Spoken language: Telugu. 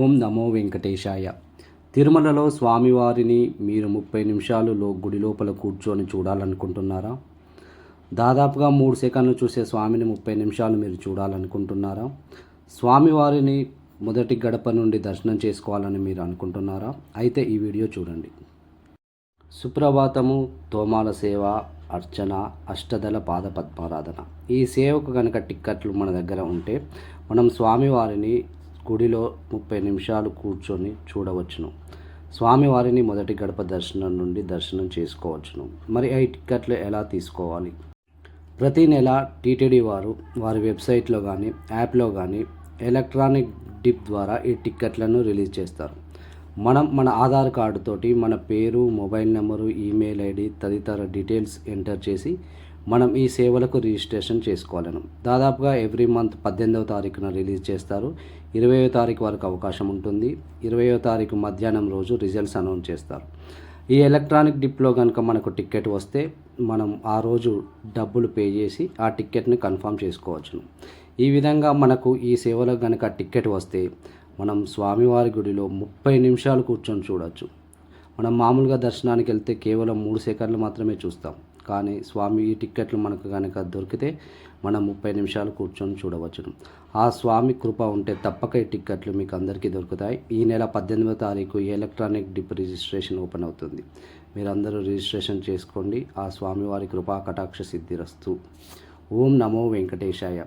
ఓం నమో వెంకటేశాయ. తిరుమలలో స్వామివారిని మీరు 30 నిమిషాలు గుడి లోపల కూర్చొని చూడాలనుకుంటున్నారా? దాదాపుగా 3 సెకన్లు చూసే స్వామిని 30 నిమిషాలు మీరు చూడాలనుకుంటున్నారా? స్వామివారిని మొదటి గడప నుండి దర్శనం చేసుకోవాలని మీరు అనుకుంటున్నారా? అయితే ఈ వీడియో చూడండి. సుప్రభాతము, తోమాల సేవ, అర్చన, అష్టదళ పాద పద్మారాధన. ఈ సేవకు కనుక టిక్కెట్లు మన దగ్గర ఉంటే మనం స్వామివారిని గుడిలో 30 నిమిషాలు కూర్చొని చూడవచ్చును. స్వామివారిని మొదటి గడప దర్శనం నుండి దర్శనం చేసుకోవచ్చును. మరి ఈ టిక్కెట్లు ఎలా తీసుకోవాలి? ప్రతి నెల టీటీడీ వారి వెబ్సైట్లో కానీ యాప్లో కానీ ఎలక్ట్రానిక్ డిప్ ద్వారా ఈ టిక్కెట్లను రిలీజ్ చేస్తారు. మనం మన ఆధార్ కార్డుతోటి మన పేరు, మొబైల్ నెంబరు, ఈమెయిల్ ఐడి తదితర డీటెయిల్స్ ఎంటర్ చేసి మనం ఈ సేవలకు రిజిస్ట్రేషన్ చేసుకోవాలను. దాదాపుగా ఎవ్రీ మంత్ 18వ తారీఖున రిలీజ్ చేస్తారు. 20వ తారీఖు వరకు అవకాశం ఉంటుంది. 20వ తారీఖు మధ్యాహ్నం రోజు రిజల్ట్స్ అనౌన్స్ చేస్తారు. ఈ ఎలక్ట్రానిక్ డిప్లో కనుక మనకు టికెట్ వస్తే మనం ఆ రోజు డబ్బులు పే చేసి ఆ టికెట్ని కన్ఫర్మ్ చేసుకోవచ్చును. ఈ విధంగా మనకు ఈ సేవలో కనుక టికెట్ వస్తే మనం స్వామివారి గుడిలో 30 నిమిషాలు కూర్చొని చూడవచ్చు. మనం మామూలుగా దర్శనానికి వెళ్తే కేవలం 3 సెకండ్లు మాత్రమే చూస్తాం. కానీ స్వామి ఈ టిక్కెట్లు మనకు కనుక దొరికితే మనం 30 నిమిషాలు కూర్చొని చూడవచ్చును. ఆ స్వామి కృప ఉంటే తప్పక ఈ టిక్కెట్లు మీకు అందరికీ దొరుకుతాయి. ఈ నెల 18వ తారీఖు ఈ ఎలక్ట్రానిక్ డిప్ రిజిస్ట్రేషన్ ఓపెన్ అవుతుంది. మీరందరూ రిజిస్ట్రేషన్ చేసుకోండి. ఆ స్వామివారి కృపా కటాక్ష సిద్ధిరస్తు. ఓం నమో వెంకటేశాయ.